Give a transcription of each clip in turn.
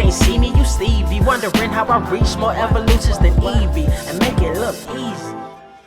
can't see me, you Stevie. Wondering how I reach more evolutions than Eevee and make it look easy.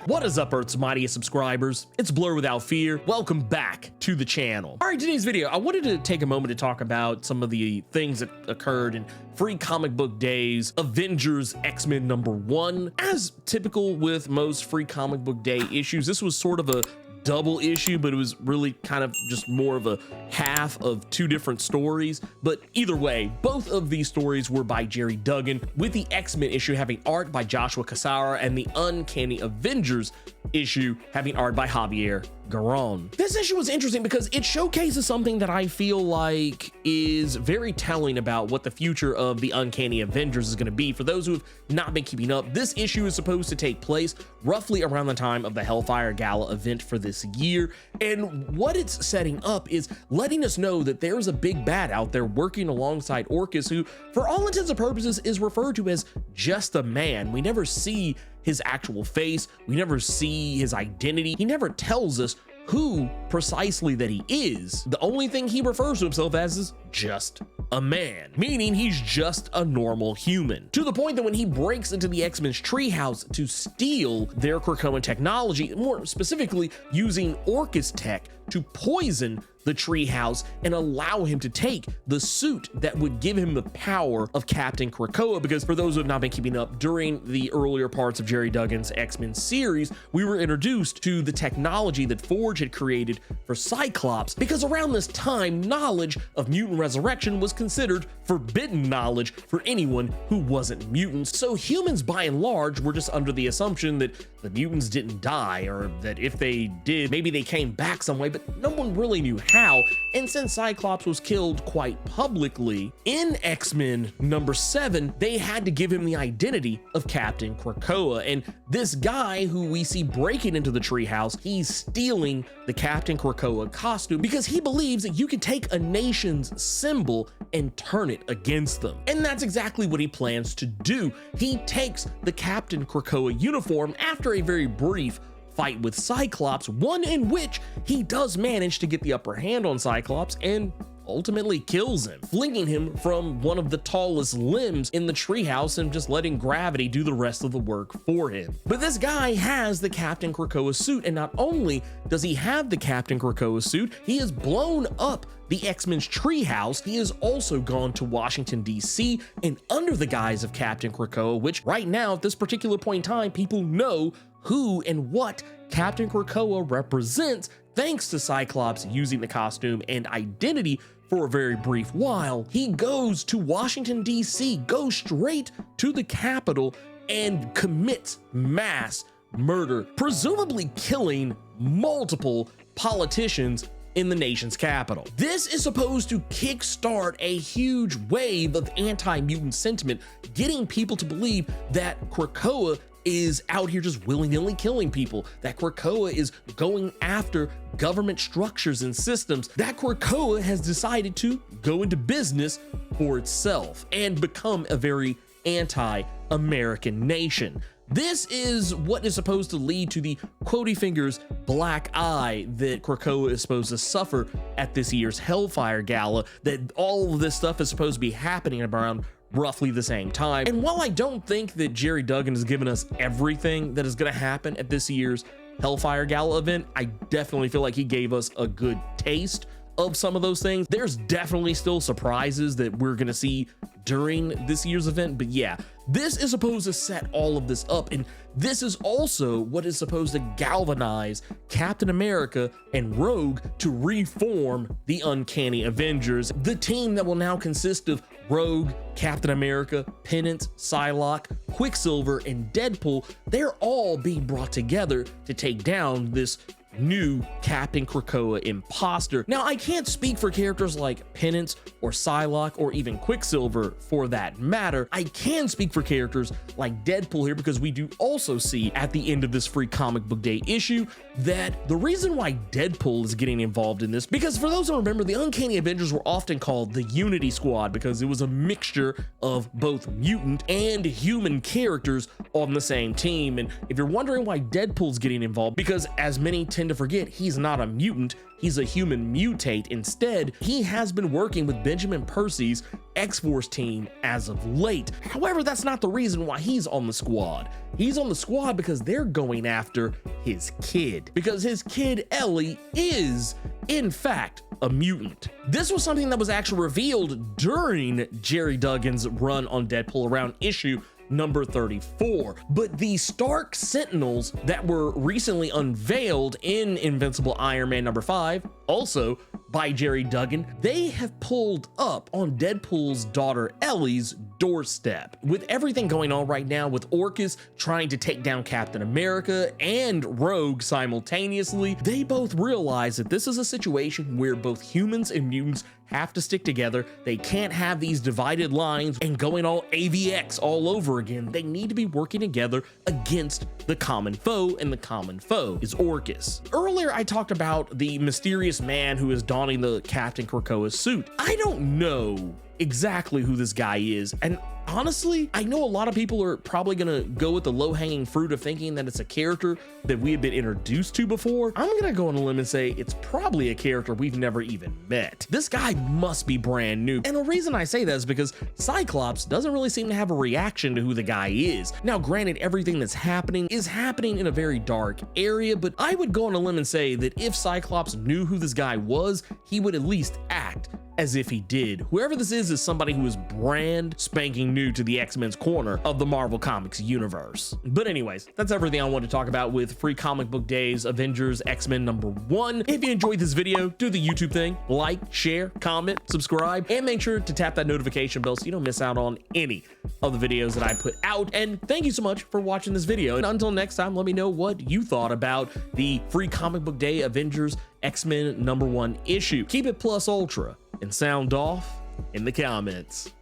What is up, Earth's mightiest subscribers? It's Blerd without fear. Welcome back to the channel. All right, today's video, I wanted to take a moment to talk about some of the things that occurred in Free Comic Book Day's Avengers X-Men #1. As typical with most Free Comic Book Day issues, this was sort of a double issue, but it was really kind of just more of a half of two different stories. But either way, both of these stories were by Gerry Duggan, with the X-Men issue having art by Joshua Cassara and the Uncanny Avengers issue having art by Javier Garron. This issue was interesting because it showcases something that I feel like is very telling about what the future of the Uncanny Avengers is going to be. For those who have not been keeping up, this issue is supposed to take place roughly around the time of the Hellfire Gala event for this year, and what it's setting up is letting us know that there's a big bad out there working alongside Orcas, who for all intents and purposes is referred to as just a man. We never see his actual face, we never see his identity, he never tells us who precisely that he is. The only thing he refers to himself as is just a man, meaning he's just a normal human, to the point that when he breaks into the X-Men's treehouse to steal their Krakoan technology, more specifically using Orcas tech to poison the treehouse and allow him to take the suit that would give him the power of Captain Krakoa. Because for those who have not been keeping up, during the earlier parts of Gerry Duggan's X-Men series, we were introduced to the technology that Forge had created for Cyclops, because around this time, knowledge of mutant resurrection was considered forbidden knowledge for anyone who wasn't mutants. So humans by and large were just under the assumption that the mutants didn't die, or that if they did, maybe they came back some way, but no one really knew how. And since Cyclops was killed quite publicly in X-Men #7, they had to give him the identity of Captain Krakoa. And this guy who we see breaking into the treehouse, he's stealing the Captain Krakoa costume because he believes that you can take a nation's symbol and turn it against them. And that's exactly what he plans to do. He takes the Captain Krakoa uniform after a very brief fight with Cyclops, one in which he does manage to get the upper hand on Cyclops and ultimately kills him, flinging him from one of the tallest limbs in the treehouse and just letting gravity do the rest of the work for him. But this guy has the Captain Krakoa suit, and not only does he have the Captain Krakoa suit, he has blown up the X-Men's treehouse. He has also gone to Washington, D.C., and under the guise of Captain Krakoa, which right now at this particular point in time, people know who and what Captain Krakoa represents, thanks to Cyclops using the costume and identity for a very brief while. He goes to Washington, D.C., goes straight to the Capitol and commits mass murder, presumably killing multiple politicians in the nation's capital. This is supposed to kickstart a huge wave of anti-mutant sentiment, getting people to believe that Krakoa is out here just willy-nilly killing people, that Krakoa is going after government structures and systems, that Krakoa has decided to go into business for itself and become a very anti-American nation. This is what is supposed to lead to the quotey fingers black eye that Krakoa is supposed to suffer at this year's Hellfire Gala, that all of this stuff is supposed to be happening around roughly the same time. And while I don't think that Gerry Duggan has given us everything that is going to happen at this year's Hellfire Gala event, I definitely feel like he gave us a good taste of some of those things. There's definitely still surprises that we're going to see during this year's event, but yeah, this is supposed to set all of this up, and this is also what is supposed to galvanize Captain America and Rogue to reform the Uncanny Avengers, the team that will now consist of Rogue, Captain America, Penance, Psylocke, Quicksilver, and Deadpool. They're all being brought together to take down this new Captain Krakoa imposter. Now, I can't speak for characters like Penance or Psylocke or even Quicksilver for that matter. I can speak for characters like Deadpool here, because we do also see at the end of this Free Comic Book Day issue that the reason why Deadpool is getting involved in this, because for those who remember, the Uncanny Avengers were often called the Unity Squad because it was a mixture of both mutant and human characters on the same team. And if you're wondering why Deadpool's getting involved, because as many tend tend to forget he's not a mutant, he's a human mutate. Instead, he has been working with Benjamin Percy's X-Force team as of late. However, that's not the reason why he's on the squad. He's on the squad because they're going after his kid. Because his kid, Ellie, is, in fact, a mutant. This was something that was actually revealed during Jerry Duggan's run on Deadpool around issue number 34. But the Stark Sentinels that were recently unveiled in Invincible Iron Man number 5, also by Jerry Duggan, they have pulled up on Deadpool's daughter Ellie's doorstep. With everything going on right now with Orcas trying to take down Captain America and Rogue simultaneously, they both realize that this is a situation where both humans and mutants have to stick together. They can't have these divided lines and going all AVX all over again. They need to be working together against the common foe, and the common foe is Orcas. Earlier, I talked about the mysterious man who is donning the Captain Krakoa suit. I don't know exactly who this guy is, and honestly, I know a lot of people are probably gonna go with the low-hanging fruit of thinking that it's a character that we have been introduced to before. I'm gonna go on a limb and say it's probably a character we've never even met. This guy must be brand new, and the reason I say that is because Cyclops doesn't really seem to have a reaction to who the guy is. Now, granted, everything that's happening is happening in a very dark area, but I would go on a limb and say that if Cyclops knew who this guy was, he would at least act as if he did. Whoever this is somebody who is brand spanking new to the X-Men's corner of the Marvel Comics universe. But anyways, that's everything I want to talk about with Free Comic Book Days Avengers X-Men number 1. If you enjoyed this video, do the YouTube thing, like, share, comment, subscribe, and make sure to tap that notification bell so you don't miss out on any of the videos that I put out. And thank you so much for watching this video. And until next time, let me know what you thought about the Free Comic Book Day Avengers X-Men number 1 issue. Keep it plus ultra and sound off in the comments.